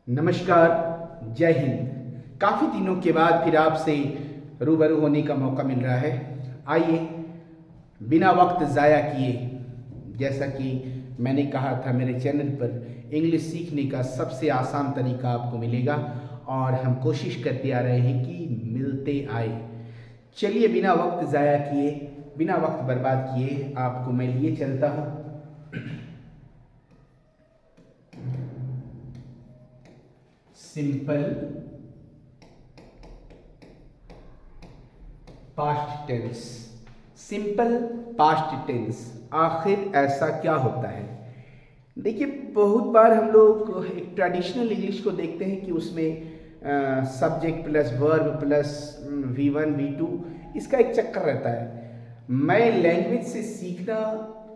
नमस्कार, जय हिंद। काफ़ी दिनों के बाद फिर आपसे रूबरू होने का मौका मिल रहा है। आइए बिना वक्त ज़ाया किए, जैसा कि मैंने कहा था मेरे चैनल पर इंग्लिश सीखने का सबसे आसान तरीका आपको मिलेगा और हम कोशिश करते आ रहे हैं कि मिलते आए। चलिए बिना वक्त ज़ाया किए, बिना वक्त बर्बाद किए आपको मैं लिए चलता हूँ simple past tense. Simple past tense, आखिर ऐसा क्या होता है? देखिए, बहुत बार हम लोग एक ट्रेडिशनल इंग्लिश को देखते हैं कि उसमें subject plus verb plus V1 V2 इसका एक चक्कर रहता है। मैं लैंग्वेज से सीखना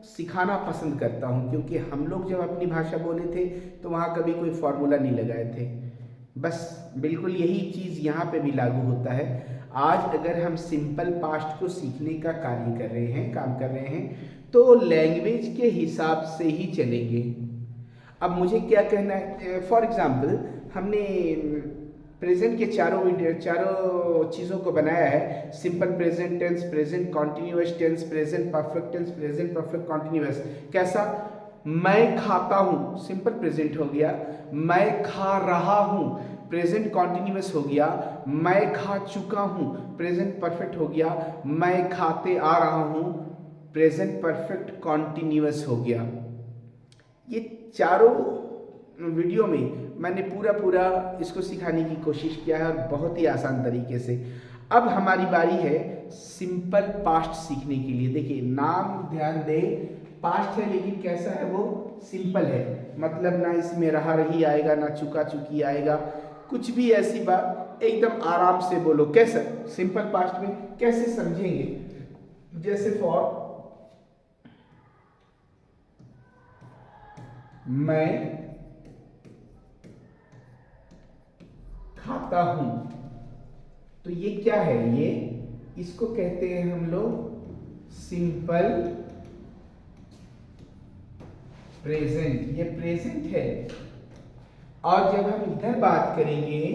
सिखाना पसंद करता हूँ, क्योंकि हम लोग जब अपनी भाषा बोले थे तो वहाँ कभी कोई फॉर्मूला नहीं लगाए थे। बस बिल्कुल यही चीज़ यहाँ पे भी लागू होता है। आज अगर हम सिंपल पास्ट को सीखने का कार्य कर रहे हैं, काम कर रहे हैं, तो लैंग्वेज के हिसाब से ही चलेंगे। अब मुझे क्या कहना है, फॉर एग्जांपल हमने प्रेजेंट के चारों चीज़ों को बनाया है। Simple present tense, present continuous tense, present perfect tense, present perfect continuous. कैसा? मैं खाता हूँ, सिंपल प्रेजेंट हो गया। मैं खा रहा हूँ, प्रेजेंट कॉन्टिन्यूअस हो गया। मैं खा चुका हूँ, प्रेजेंट परफेक्ट हो गया। मैं खाते आ रहा हूँ, प्रेजेंट परफेक्ट कॉन्टिन्यूअस हो गया। ये चारों वीडियो में मैंने पूरा इसको सिखाने की कोशिश किया है, और बहुत ही आसान तरीके से। अब हमारी बारी है सिंपल पास्ट सीखने के लिए। देखिए, नाम ध्यान दें, पास्ट है लेकिन कैसा है वो? सिंपल है। मतलब ना इसमें रहा रही आएगा, ना चुका चुकी आएगा, कुछ भी ऐसी बात एकदम आराम से बोलो। कैसे सिंपल पास्ट में कैसे समझेंगे? जैसे फॉर मैं खाता हूं, तो ये क्या है? ये इसको कहते हैं हम लोग सिंपल प्रेजेंट। ये प्रेजेंट है। और जब हम इधर बात करेंगे,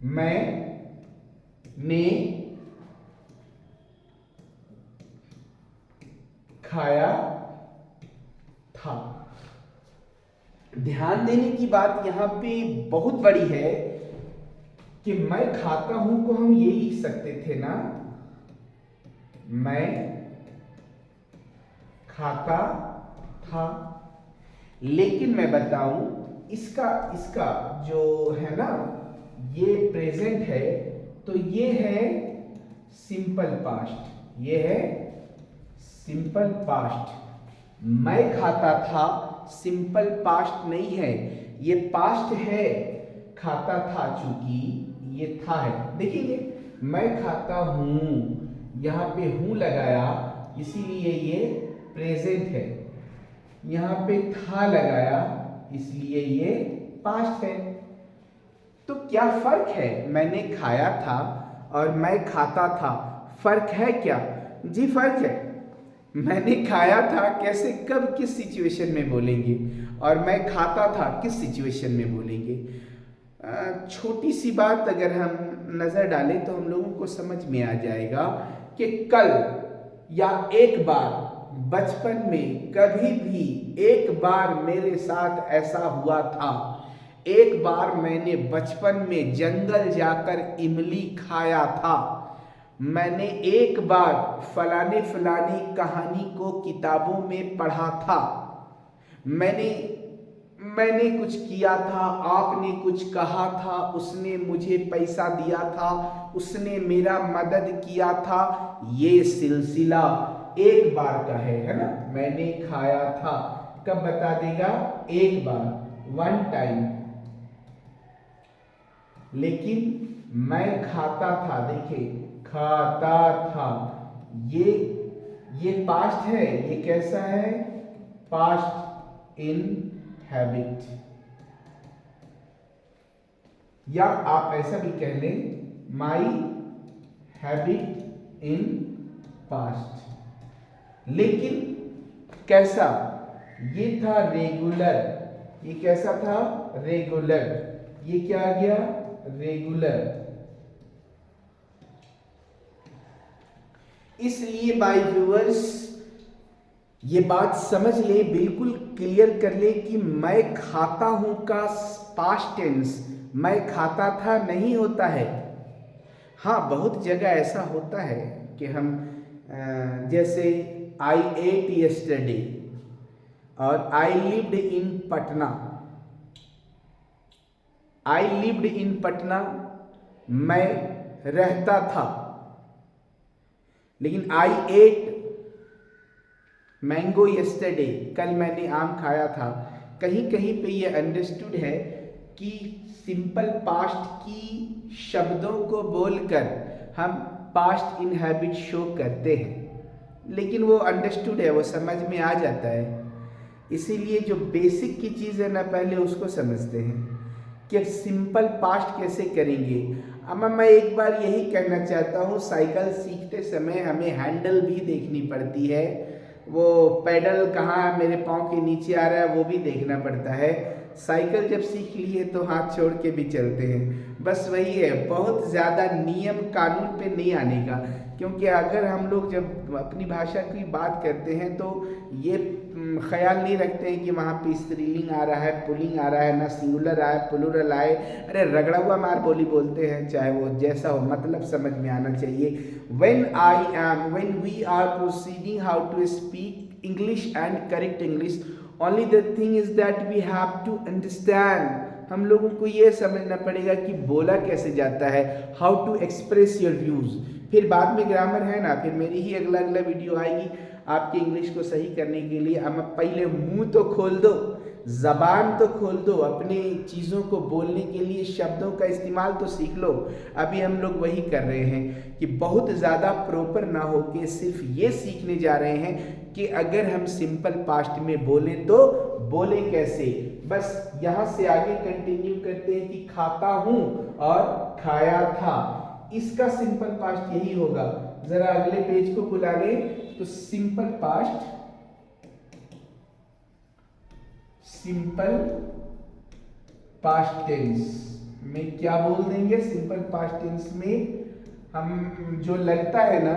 मैंने खाया था। ध्यान देने की बात यहां पे बहुत बड़ी है कि मैं खाता हूं को हम ये लिख सकते थे ना, मैं खाता था। लेकिन मैं बताऊं, इसका इसका जो है ना, ये प्रेजेंट है, तो ये है सिंपल पास्ट। ये है सिंपल पास्ट। मैं खाता था सिंपल पास्ट नहीं है, ये पास्ट है। खाता था, चूंकि ये था है। देखिए, मैं खाता हूं, यहां पे हूं लगाया, इसीलिए ये प्रेजेंट है। यहां पे था लगाया, इसलिए ये पास्ट है। तो क्या फर्क है मैंने खाया था और मैं खाता था? फर्क है क्या? जी फर्क है। मैंने खाया था कैसे, कब, किस सिचुएशन में बोलेंगे, और मैं खाता था किस सिचुएशन में बोलेंगे। छोटी सी बात अगर हम नज़र डालें तो हम लोगों को समझ में आ जाएगा कि कल या एक बार बचपन में कभी भी एक बार मेरे साथ ऐसा हुआ था। एक बार मैंने बचपन में जंगल जाकर इमली खाया था। मैंने एक बार फलाने फलानी कहानी को किताबों में पढ़ा था। मैंने मैंने कुछ किया था, आपने कुछ कहा था, उसने मुझे पैसा दिया था, उसने मेरा मदद किया था। ये सिलसिला एक बार का है ना? मैंने खाया था कब बता देगा? एक बार, वन टाइम। लेकिन मैं खाता था, देखिए खाता था, ये पास्ट है। ये कैसा है? Past in habit. या आप ऐसा भी कह लें, माई हैबिट इन पास्ट। लेकिन कैसा? ये था रेगुलर, ये कैसा था? रेगुलर। ये क्या आ गया? रेगुलर। इसलिए माय व्यूअर्स ये बात समझ ले, बिल्कुल क्लियर कर ले कि मैं खाता हूं का पास्ट टेंस मैं खाता था नहीं होता है। हाँ, बहुत जगह ऐसा होता है कि हम जैसे आई एट यस्टरडे और I lived in Patna. I lived in Patna मैं रहता था, लेकिन आई एट मैंगो यस्टरडे कल मैंने आम खाया था। कहीं कहीं पे ये अंडरस्टूड है कि सिंपल पास्ट की शब्दों को बोलकर हम पास्ट इन हैबिट शो करते हैं, लेकिन वो अंडरस्टूड है, वो समझ में आ जाता है। इसीलिए जो बेसिक की चीज़ है ना, पहले उसको समझते हैं कि सिंपल पास्ट कैसे करेंगे। अब मैं एक बार यही कहना चाहता हूँ, साइकिल सीखते समय हमें हैंडल भी देखनी पड़ती है, वो पैडल कहाँ मेरे पाँव के नीचे आ रहा है वो भी देखना पड़ता है। साइकिल जब सीख लिए तो हाथ छोड़ के भी चलते हैं। बस वही है, बहुत ज़्यादा नियम कानून पे नहीं आने का, क्योंकि अगर हम लोग जब अपनी भाषा की बात करते हैं तो ये ख्याल नहीं रखते हैं कि वहाँ पे स्त्रीलिंग आ रहा है, पुल्लिंग आ रहा है, ना सिंगुलर आए प्लूरल आए। अरे रगड़ा हुआ मार बोली बोलते हैं, चाहे वो जैसा हो, मतलब समझ में आना चाहिए। when we are proceeding how to speak English and correct English, only the thing is that we have to understand, हम लोगों को ये समझना पड़ेगा कि बोला कैसे जाता है, how to express your views. फिर बाद में ग्रामर है ना, फिर मेरी ही अगला वीडियो आएगी आपके इंग्लिश को सही करने के लिए। अब पहले मुंह तो खोल दो, जबान तो खोल दो, अपने चीज़ों को बोलने के लिए शब्दों का इस्तेमाल तो सीख लो। अभी हम लोग वही कर रहे हैं कि बहुत ज़्यादा प्रॉपर ना हो के सिर्फ ये सीखने जा रहे हैं कि अगर हम सिंपल पास्ट में बोले तो बोले कैसे। बस यहाँ से आगे कंटिन्यू करते हैं कि खाता हूँ और खाया था, इसका सिंपल पास्ट यही होगा। जरा अगले पेज को बुला ले तो सिंपल पास्ट टेंस में क्या बोल देंगे? सिंपल पास्ट टेंस में हम जो लगता है ना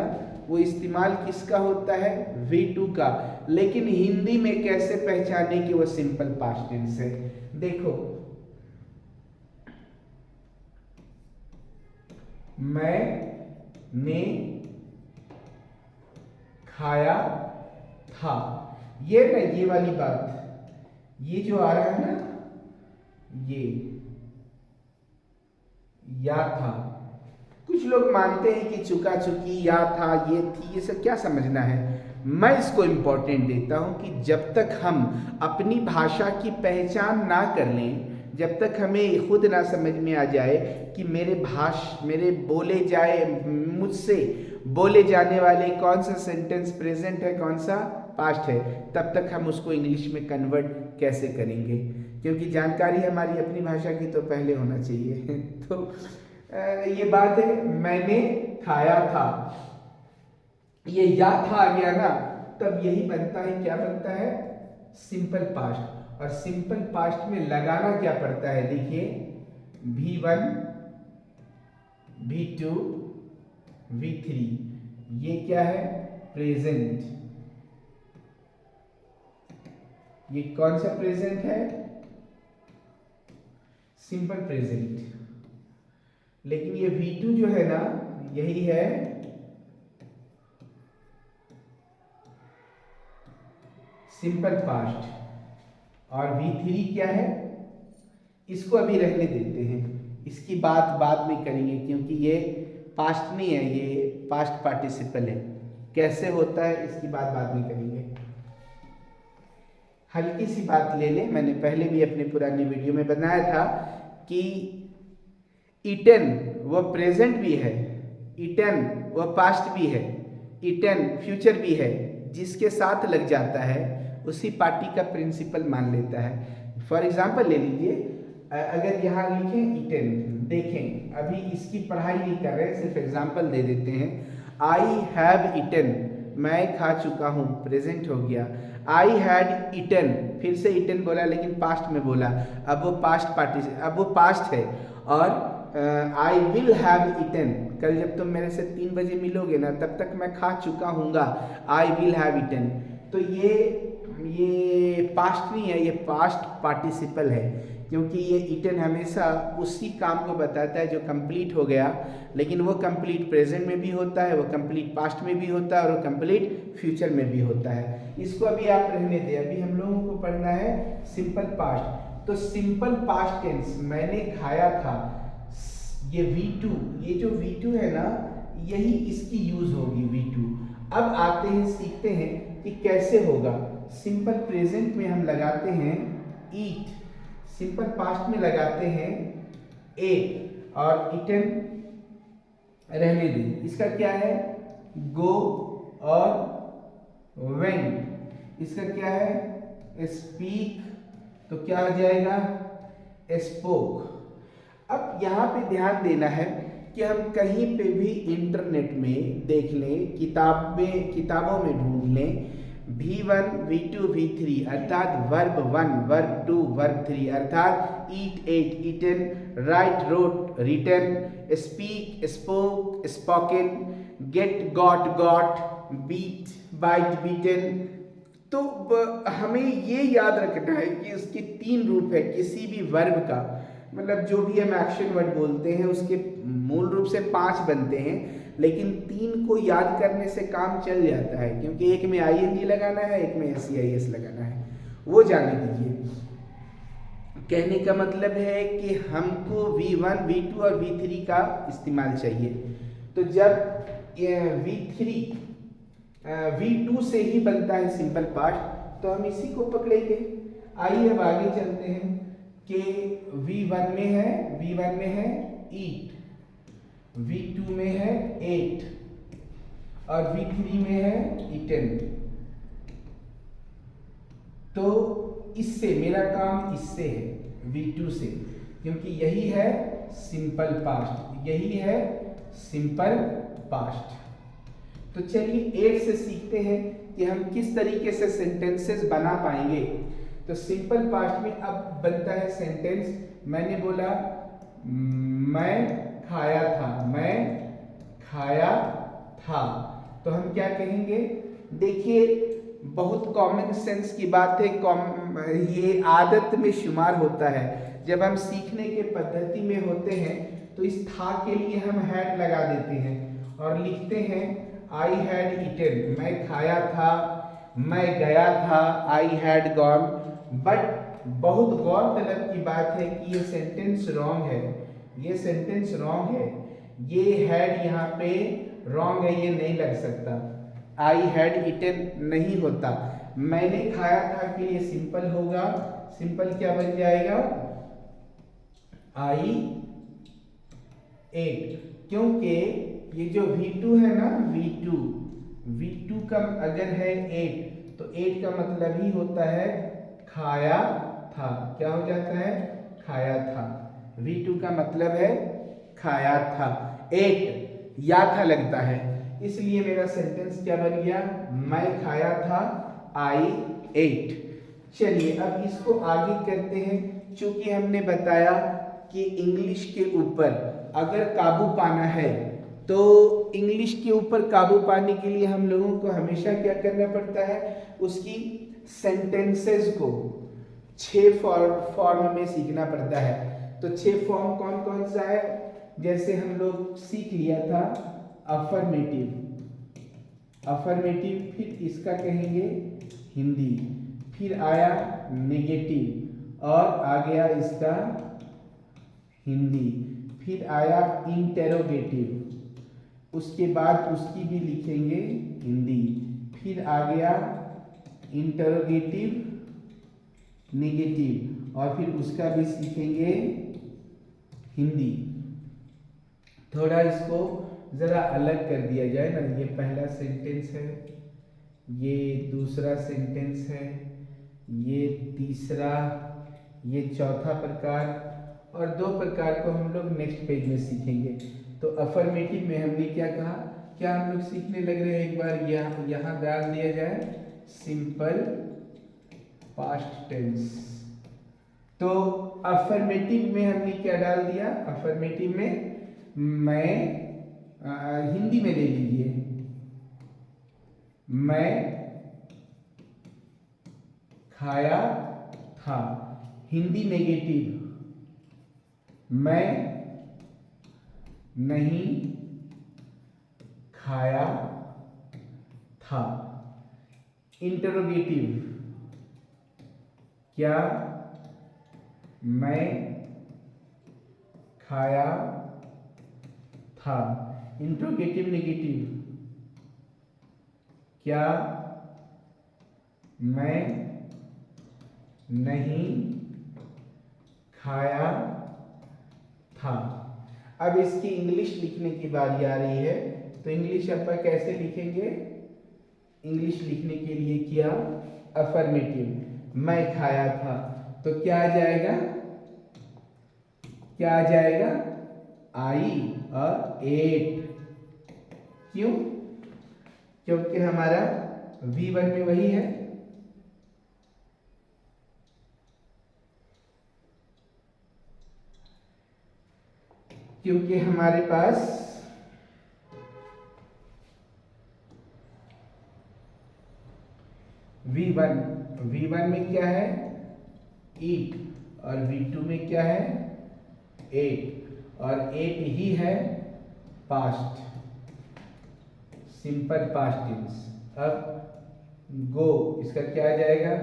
वो इस्तेमाल किसका होता है? V2 का। लेकिन हिंदी में कैसे पहचाने कि वो सिंपल पास्ट टेंस है? देखो, मैंने खाया था, ये ना ये वाली बात, ये जो आ रहा है ना, ये या था। कुछ लोग मानते हैं कि चुका चुकी, या था, ये थी, ये सब क्या समझना है। मैं इसको इम्पोर्टेंट देता हूं कि जब तक हम अपनी भाषा की पहचान ना कर लें, जब तक हमें खुद ना समझ में आ जाए कि मेरे बोले जाए, मुझसे बोले जाने वाले कौन सा सेंटेंस प्रेजेंट है, कौन सा पास्ट है, तब तक हम उसको इंग्लिश में कन्वर्ट कैसे करेंगे? क्योंकि जानकारी हमारी अपनी भाषा की तो पहले होना चाहिए। तो ये बात है, मैंने खाया था, ये या था आ गया ना, तब यही बनता है, क्या बनता है? Simple past. और सिंपल पास्ट में लगाना क्या पड़ता है? देखिए, V1 V2 V3, ये क्या है? प्रेजेंट। ये कौन सा प्रेजेंट है? Simple present. लेकिन ये V2 जो है ना, यही है सिंपल पास्ट। और V3 क्या है? इसको अभी रहने देते हैं, इसकी बात बाद में करेंगे, क्योंकि ये पास्ट नहीं है, ये पास्ट पार्टिसिपल है। कैसे होता है इसकी बात बाद में करेंगे। हल्की सी बात ले लें, मैंने पहले भी अपने पुरानी वीडियो में बनाया था कि ईटन वो प्रेजेंट भी है, ईटन वो पास्ट भी है, ईटन फ्यूचर भी है। जिसके साथ लग जाता है उसी पार्टी का प्रिंसिपल मान लेता है। फॉर एग्जाम्पल ले लीजिए, अगर यहाँ लिखें ईटन, देखें अभी इसकी पढ़ाई नहीं कर रहे, सिर्फ एग्जाम्पल दे देते हैं। आई हैव ईटन, मैं खा चुका हूँ, प्रेजेंट हो गया। आई हैड ईटन, फिर से इटन बोला लेकिन पास्ट में बोला, अब वो पास्ट है। और आई विल हैव इटन, कल जब तुम मेरे से 3 बजे मिलोगे ना तब तक मैं खा चुका हूँगा, आई विल हैव इटन। तो ये पास्ट नहीं है, ये पास्ट पार्टिसिपल है, क्योंकि ये इटन हमेशा उसी काम को बताता है जो कंप्लीट हो गया, लेकिन वो कंप्लीट प्रेजेंट में भी होता है, वो कंप्लीट पास्ट में भी होता है और वो कंप्लीट फ्यूचर में भी होता है। इसको अभी आप रहने दें, अभी हम लोगों को पढ़ना है सिंपल पास्ट। तो सिंपल पास्ट टेंस, मैंने खाया था, ये V2, ये जो V2 है ना, यही इसकी यूज होगी V2। अब आते हैं, सीखते हैं कि कैसे होगा। सिंपल प्रेजेंट में हम लगाते हैं ईट, सिंपल पास्ट में लगाते हैं एट, और इटन रहने दें। इसका क्या है, गो और वेंट। इसका क्या है, स्पीक, तो क्या आ जाएगा, स्पोक। अब यहाँ पे ध्यान देना है कि हम कहीं पे भी इंटरनेट में देख लें, किताबों में ढूंढ लें, V1, V2, V3 अर्थात वर्ब 1, वर्ब 2, वर्ब 3 अर्थात eat, ate, eaten, write, wrote, written, speak, spoke, spoken, get, got, beat, bite, beaten. तो हमें ये याद रखना है कि उसके 3 रूप है किसी भी वर्ब का, मतलब जो भी हम एक्शन वर्ड बोलते हैं उसके मूल रूप से 5 बनते हैं, लेकिन 3 को याद करने से काम चल जाता है, क्योंकि एक में ING लगाना है, एक में SEIS लगाना है, वो जाने दीजिए। कहने का मतलब है कि हमको V1, V2 और V3 का इस्तेमाल चाहिए। तो जब V2 से ही बनता है सिंपल पास्ट, तो हम इसी को पकड़ेंगे। आइए अब आगे चलते हैं कि V1 में है ईट, V2 में है एट, और V3 में है ईटन। तो इससे मेरा काम इससे है, V2 से, क्योंकि यही है सिंपल पास्ट, यही है सिंपल पास्ट। तो चलिए 8 से सीखते हैं कि हम किस तरीके से सेंटेंसेस बना पाएंगे। तो सिंपल पास्ट में अब बनता है सेंटेंस, मैंने बोला मैं खाया था, मैं खाया था, तो हम क्या कहेंगे, देखिए बहुत कॉमन सेंस की बात है, ये आदत में शुमार होता है। जब हम सीखने के पद्धति में होते हैं तो इस था के लिए हम हैड लगा देते हैं और लिखते हैं आई हैड ईटन, मैं खाया था, मैं गया था, आई हैड गॉन। बट बहुत गौरतलब की बात है कि ये सेंटेंस रॉन्ग है, ये सेंटेंस रॉन्ग है, ये हैड यहाँ पे रॉन्ग है, ये नहीं लग सकता। आई हैड ईटन नहीं होता, मैंने खाया था के लिए सिंपल होगा, सिंपल क्या बन जाएगा, आई एट। क्योंकि ये जो V2 है ना, V2 का अगर है 8, तो 8 का मतलब ही होता है खाया था, क्या हो जाता है, खाया था। V2 का मतलब है खाया था, 8 या था लगता है, इसलिए मेरा सेंटेंस क्या बन गया, मैं खाया था, आई एट। चलिए अब इसको आगे करते हैं। चूंकि हमने बताया कि इंग्लिश के ऊपर अगर काबू पाना है, तो इंग्लिश के ऊपर काबू पाने के लिए हम लोगों को हमेशा क्या करना पड़ता है, उसकी सेंटेंसेस को 6 फॉर्म में सीखना पड़ता है। तो 6 फॉर्म कौन कौन सा है, जैसे हम लोग सीख लिया था अफर्मेटिव, फिर इसका कहेंगे हिंदी, फिर आया नेगेटिव और आ गया इसका हिंदी, फिर आया इंटेरोगेटिव, उसके बाद उसकी भी लिखेंगे हिंदी, फिर आ गया इंटेरोगेटिव नेगेटिव और फिर उसका भी सीखेंगे हिंदी। थोड़ा इसको जरा अलग कर दिया जाए ना, ये पहला सेंटेंस है, ये दूसरा सेंटेंस है, ये तीसरा, ये चौथा प्रकार, और 2 प्रकार को हम लोग नेक्स्ट पेज में सीखेंगे। तो अफर्मेटिव में हमने क्या कहा, क्या हम लोग सीखने लग रहे हैं, एक बार यहाँ डाल दिया जाए सिंपल पास्ट टेंस। तो अफर्मेटिव में हमने क्या डाल दिया, अफर्मेटिव में मैं हिंदी में ले लीजिए, मैं खाया था। हिंदी नेगेटिव, मैं नहीं खाया था। इंटरोगेटिव, क्या मैं खाया था। इंटरोगेटिव नेगेटिव, क्या मैं नहीं खाया था। अब इसकी इंग्लिश लिखने की बारी आ रही है, तो इंग्लिश अपन कैसे लिखेंगे। इंग्लिश लिखने के लिए क्या, अफर्मेटिव, मैं खाया था, तो क्या आ जाएगा, क्या आ जाएगा, आई और एट। क्यों, क्योंकि हमारा V1 में वही है। क्योंकि हमारे पास V1 में क्या है, ईट, और V2 में क्या है, एट, और एट ही है पास्ट, सिंपल पास्ट टेंस। अब गो, इसका क्या आ जाएगा,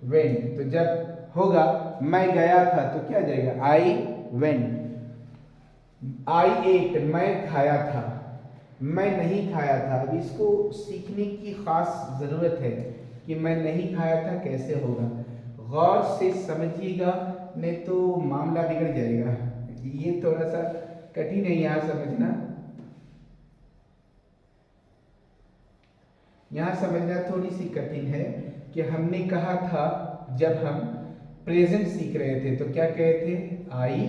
वेंट। तो जब होगा मैं गया था तो क्या आ जाएगा, आई वेंट। आई एट, मैं खाया था, मैं नहीं खाया था। अब इसको सीखने की खास जरूरत है कि मैं नहीं खाया था कैसे होगा। गौर से समझिएगा, नहीं तो मामला बिगड़ जाएगा। ये थोड़ा सा कठिन है यहाँ समझना, यहाँ समझना थोड़ी सी कठिन है कि हमने कहा था जब हम प्रेजेंट सीख रहे थे तो क्या कहे थे, आई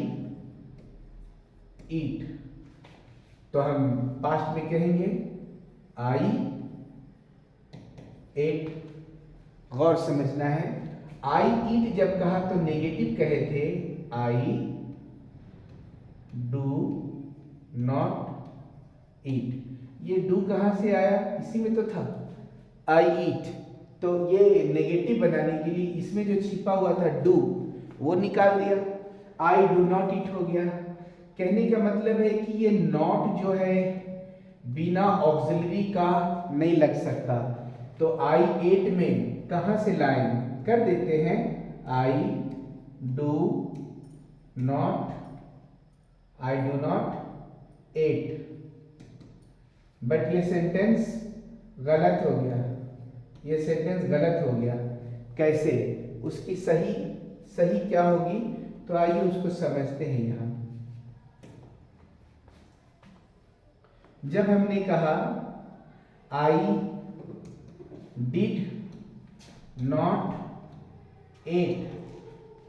ईट। तो हम पास्ट में कहेंगे आई एट। गौर समझना है, आई ईट जब कहा तो नेगेटिव कहे थे, आई डू नॉट ईट। ये डू कहां से आया, इसी में तो था, आई ईट। तो ये नेगेटिव बनाने के लिए इसमें जो छिपा हुआ था डू, वो निकाल दिया, आई डू नॉट ईट हो गया। कहने का मतलब है कि ये नॉट जो है बिना ऑक्सिलरी का नहीं लग सकता। तो आई एट में कहां से लाइन कर देते हैं, I do not at. But ये सेंटेंस गलत हो गया, ये सेंटेंस गलत हो गया। कैसे, उसकी सही सही क्या होगी, तो आइए उसको समझते हैं। यहां जब हमने कहा आई डिड नॉट एट,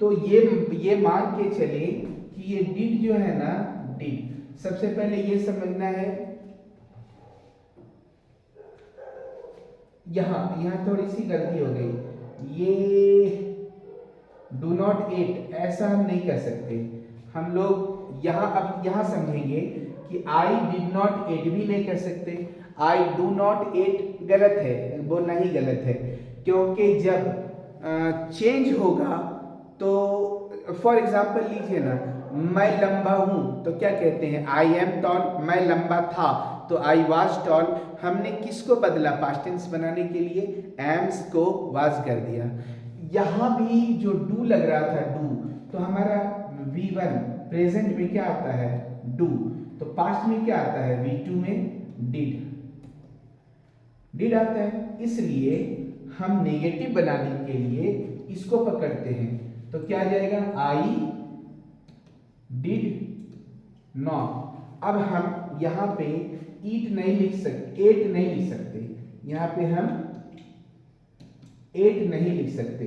तो ये मान के चले कि ये डिड जो है ना, डिड, सबसे पहले ये समझना है, यहां थोड़ी सी गलती हो गई। ये डू नॉट एट ऐसा हम नहीं कर सकते। हम लोग अब यहां समझेंगे कि आई डिड नॉट एट भी नहीं कर सकते, आई डू नॉट एट गलत है, बोलना ही गलत है। क्योंकि जब चेंज होगा तो फॉर एग्जाम्पल लीजिए ना, मैं लंबा हूं तो क्या कहते हैं, आई एम टॉल। मैं लंबा था तो आई वॉज टॉल। हमने किसको बदला, पास्ट टेंस बनाने के लिए एम्स को वाज कर दिया। यहां भी जो डू लग रहा था, डू, तो हमारा V1 प्रेजेंट में क्या आता है, डू। तो पास्ट में क्या आता है, V2 में डिड आता है। इसलिए हम नेगेटिव बनाने के लिए इसको पकड़ते हैं, तो क्या आ जाएगा, आई डिड नॉट। अब हम यहाँ पे ईट नहीं लिख सकते, एट नहीं लिख सकते, यहाँ पे हम एट नहीं लिख सकते।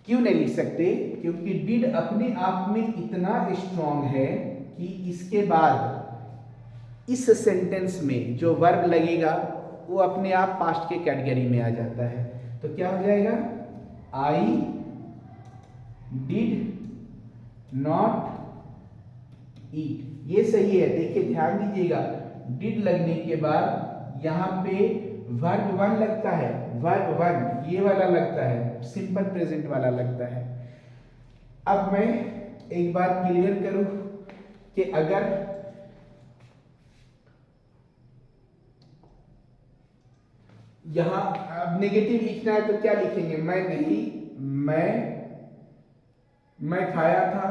क्यों नहीं लिख सकते, क्योंकि डिड अपने आप में इतना स्ट्रॉन्ग है कि इसके बाद इस सेंटेंस में जो वर्ब लगेगा वो अपने आप पास्ट के कैटेगरी में आ जाता है। तो क्या हो जाएगा, आई डिड नॉट ईट। ये सही है। देखिए ध्यान दीजिएगा, डिड लगने के बाद यहाँ पे वर्ब वन लगता है, वर्ब वन ये वाला लगता है, सिंपल प्रेजेंट वाला लगता है। अब मैं एक बात क्लियर करूं कि अगर यहां अब नेगेटिव लिखना है तो क्या लिखेंगे? मैं नहीं, मैं खाया था,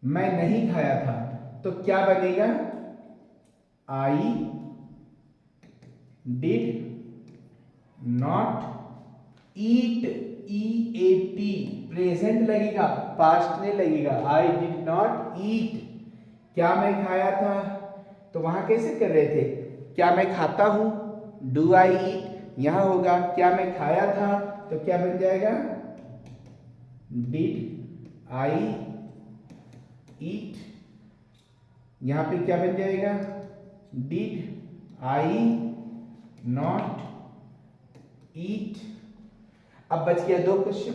मैं नहीं खाया था, तो क्या बनेगा? I did not eat, EAT present लगेगा, पास्ट नहीं लगेगा। आई डिड नॉट ईट, क्या मैं खाया था? तो वहां कैसे कर रहे थे? क्या मैं खाता हूं? डू आई ईट। यहां होगा क्या मैं खाया था, तो क्या बन जाएगा? डिड आई ईट। यहां पे क्या बन जाएगा? डिड आई नॉट ईट। अब बच गया 2 क्वेश्चन,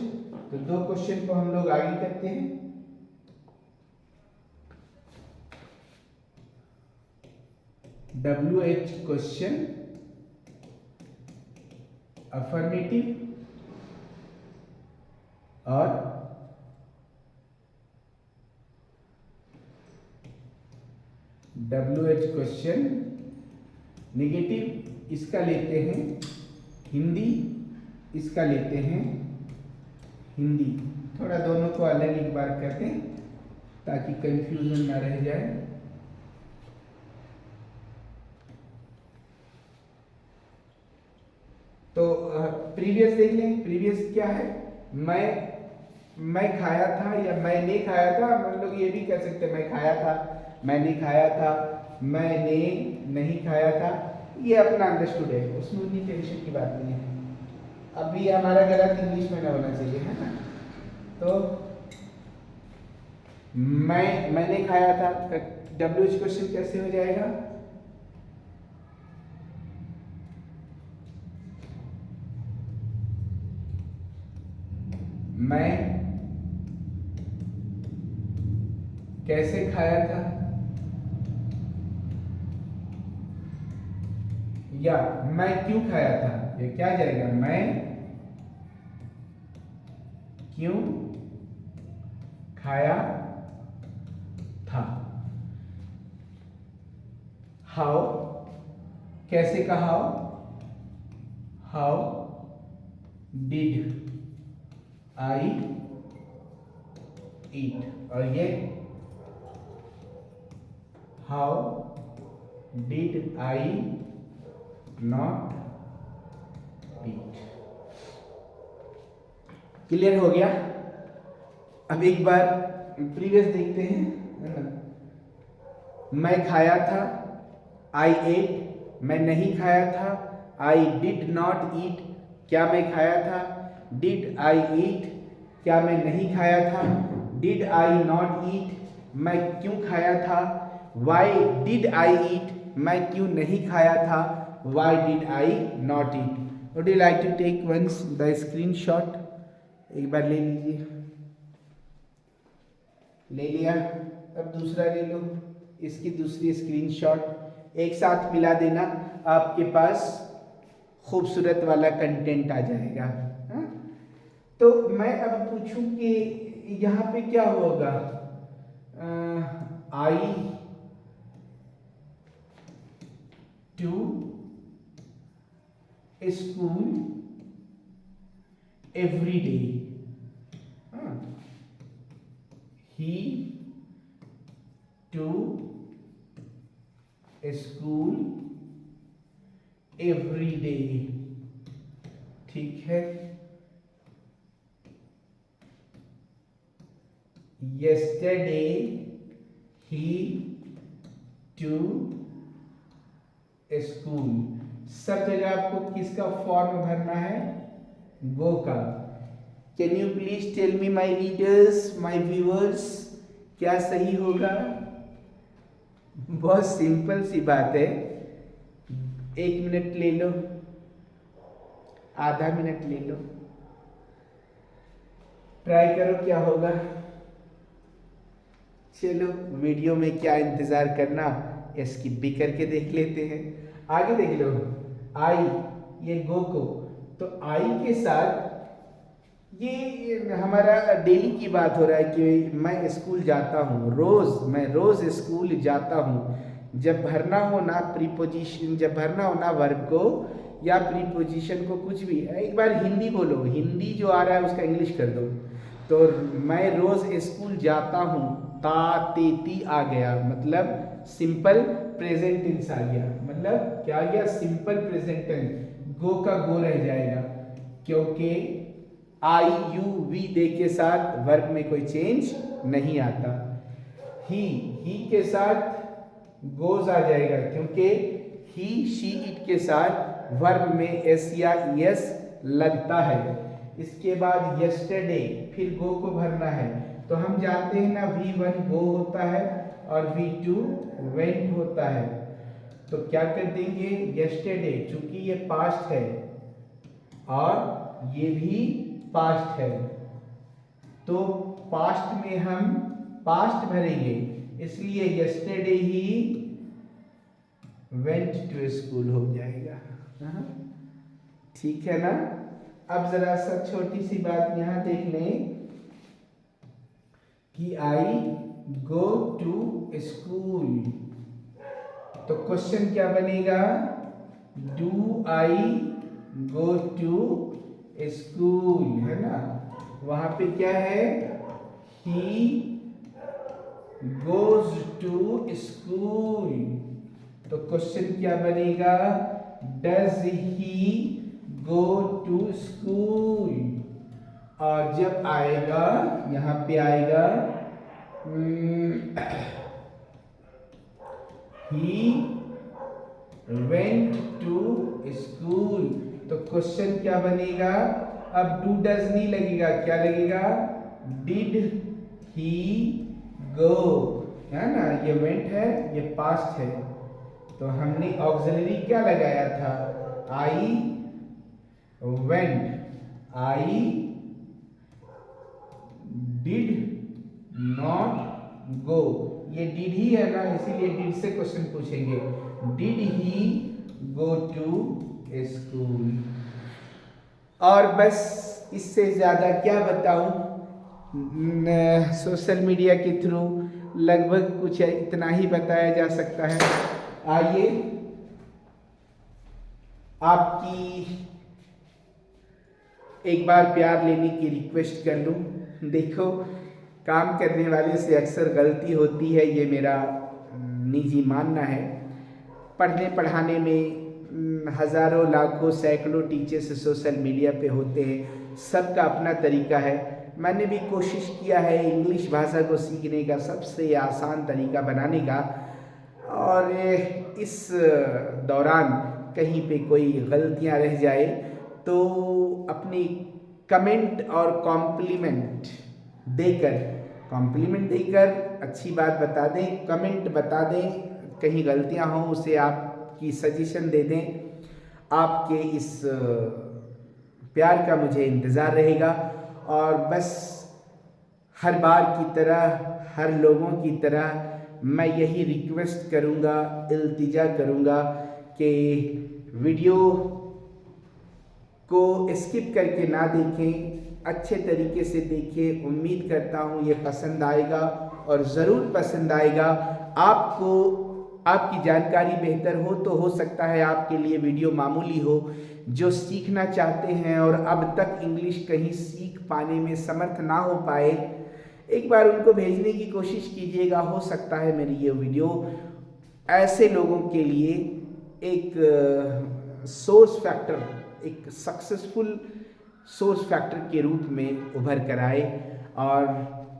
तो 2 क्वेश्चन को हम लोग आगे करते हैं। WH क्वेश्चन अफर्मेटिव और WH क्वेश्चन नेगेटिव। इसका लेते हैं हिंदी, इसका लेते हैं हिंदी। थोड़ा दोनों को अलग एक बार करते हैं ताकि कंफ्यूजन ना रह जाए। तो प्रीवियस देख लें। प्रीवियस क्या है? मैं खाया था या मैंने खाया था। हम लोग ये भी कर सकते हैं, मैं खाया था, मैंने खाया था, मैंने नहीं खाया था। ये अपना अंडरस्टूड है, उसमें उतनी टेंशन की बात नहीं है। अभी हमारा गलत इंग्लिश में ना होना चाहिए, है ना? तो मैंने खाया था, WH क्वेश्चन कैसे हो जाएगा? मैं कैसे खाया था, या मैं क्यों खाया था। ये क्या जाएगा? मैं क्यों खाया था। हाउ, कैसे का हाउ, हाउ डिड आई ईट। और ये how did I not eat. Clear हो गया? अब एक बार प्रीवियस देखते हैं, है ना? मैं खाया था, आई एट। मैं नहीं खाया था, आई डिड नॉट ईट। क्या मैं खाया था? Did I eat. क्या मैं नहीं खाया था? Did I not eat. मैं क्यों खाया था? Why did I eat. मैं क्यों नहीं खाया था? Why did I not eat. Would you like to take once the screenshot? एक बार ले लीजिए। ले लिया? अब दूसरा ले लो, इसकी दूसरी स्क्रीनशॉट एक साथ मिला देना, आपके पास खूबसूरत वाला कंटेंट आ जाएगा। हा? तो मैं अब पूछूं कि यहाँ पे क्या होगा? I to school every day. He to school every day. ठीक है। yesterday he to school। सब जगह आपको किसका फॉर्म भरना है? गो का। Can you please tell me my readers, my viewers, क्या सही होगा? बहुत सिंपल सी बात है। 1 मिनट ले लो, आधा मिनट ले लो। ट्राई करो क्या होगा। चलो वीडियो में क्या इंतजार करना, स्किप भी करके देख लेते हैं। आगे देख लो, आई, ये गो को, तो आई के साथ ये हमारा डेली की बात हो रहा है कि मैं स्कूल जाता हूँ रोज, मैं रोज स्कूल जाता हूँ। जब भरना हो ना प्रीपोजिशन, जब भरना हो ना वर्ब को या प्रीपोजिशन को, कुछ भी, एक बार हिंदी बोलो, हिंदी जो आ रहा है उसका इंग्लिश कर दो। तो मैं रोज स्कूल जाता हूँ, ता ते ती आ गया, मतलब सिंपल प्रेजेंट टेंस आ गया। मतलब क्या आ गया, सिंपल प्रेजेंट टेंस। गो का गो रह जाएगा, क्योंकि आई यू वी दे के साथ वर्ब में कोई चेंज नहीं आता। ही के साथ गोज आ जाएगा, क्योंकि ही शी इट के साथ वर्ब में एस या एस लगता है। इसके बाद यस्टरडे, फिर गो को भरना है, तो हम जानते हैं ना V1 गो होता है और V2 वेंट होता है। तो क्या कर देंगे, यस्टरडे, चूंकि ये पास्ट है और ये भी पास्ट है, तो पास्ट में हम पास्ट भरेंगे, इसलिए yesterday he went to school हो जाएगा। ठीक है ना। अब जरा सा छोटी सी बात यहां देख लें कि आई गो टू स्कूल, तो क्वेश्चन क्या बनेगा, do I go to school, है ना। वहां पे क्या है, ही गोज टू स्कूल, तो क्वेश्चन क्या बनेगा, does he go to school. और जब आएगा, यहां पे आएगा ही वेंट टू स्कूल, तो क्वेश्चन क्या बनेगा, अब डू डज नहीं लगेगा, क्या लगेगा, डिड ही गो, है ना। ये वेंट है, ये पास्ट है, तो हमने ऑक्सिलरी क्या लगाया था, I went, I did not go, ये डिड ही है ना, इसीलिए डिड से क्वेश्चन पूछेंगे, did he go to school. और बस इससे ज़्यादा क्या बताऊं, सोशल मीडिया के थ्रू लगभग कुछ इतना ही बताया जा सकता है। आइए आपकी एक बार प्यार लेने की रिक्वेस्ट कर लूं। देखो, काम करने वाले से अक्सर गलती होती है, ये मेरा निजी मानना है। पढ़ने पढ़ाने में हज़ारों लाखों सैकड़ों टीचर्स सोशल मीडिया पे होते हैं, सबका अपना तरीका है। मैंने भी कोशिश किया है इंग्लिश भाषा को सीखने का सबसे आसान तरीका बनाने का, और इस दौरान कहीं पे कोई गलतियां रह जाए तो अपनी कमेंट और कॉम्प्लीमेंट देकर अच्छी बात बता दें, कमेंट बता दें, कहीं गलतियां हों उसे आपकी सजेशन दे दें। आपके इस प्यार का मुझे इंतज़ार रहेगा, और बस हर बार की तरह, हर लोगों की तरह मैं यही रिक्वेस्ट करूँगा, इल्तिजा करूँगा कि वीडियो को स्किप करके ना देखें, अच्छे तरीके से देखें। उम्मीद करता हूँ ये पसंद आएगा, और ज़रूर पसंद आएगा। आपको आपकी जानकारी बेहतर हो सकता है आपके लिए वीडियो मामूली हो। जो सीखना चाहते हैं और अब तक इंग्लिश कहीं सीख पाने में समर्थ ना हो पाए, एक बार उनको भेजने की कोशिश कीजिएगा। हो सकता है मेरी ये वीडियो ऐसे लोगों के लिए एक सोर्स फैक्टर, एक सक्सेसफुल सोर्स फैक्टर के रूप में उभर कर आए। और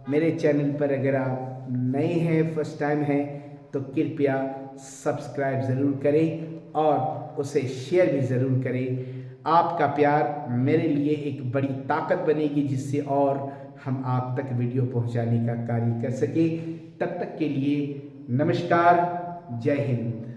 मेरे चैनल पर अगर आप नए हैं, फर्स्ट टाइम हैं, तो कृपया सब्सक्राइब ज़रूर करें और उसे शेयर भी ज़रूर करें। आपका प्यार मेरे लिए एक बड़ी ताकत बनेगी, जिससे और हम आप तक वीडियो पहुंचाने का कार्य कर सके। तब तक के लिए नमस्कार, जय हिंद।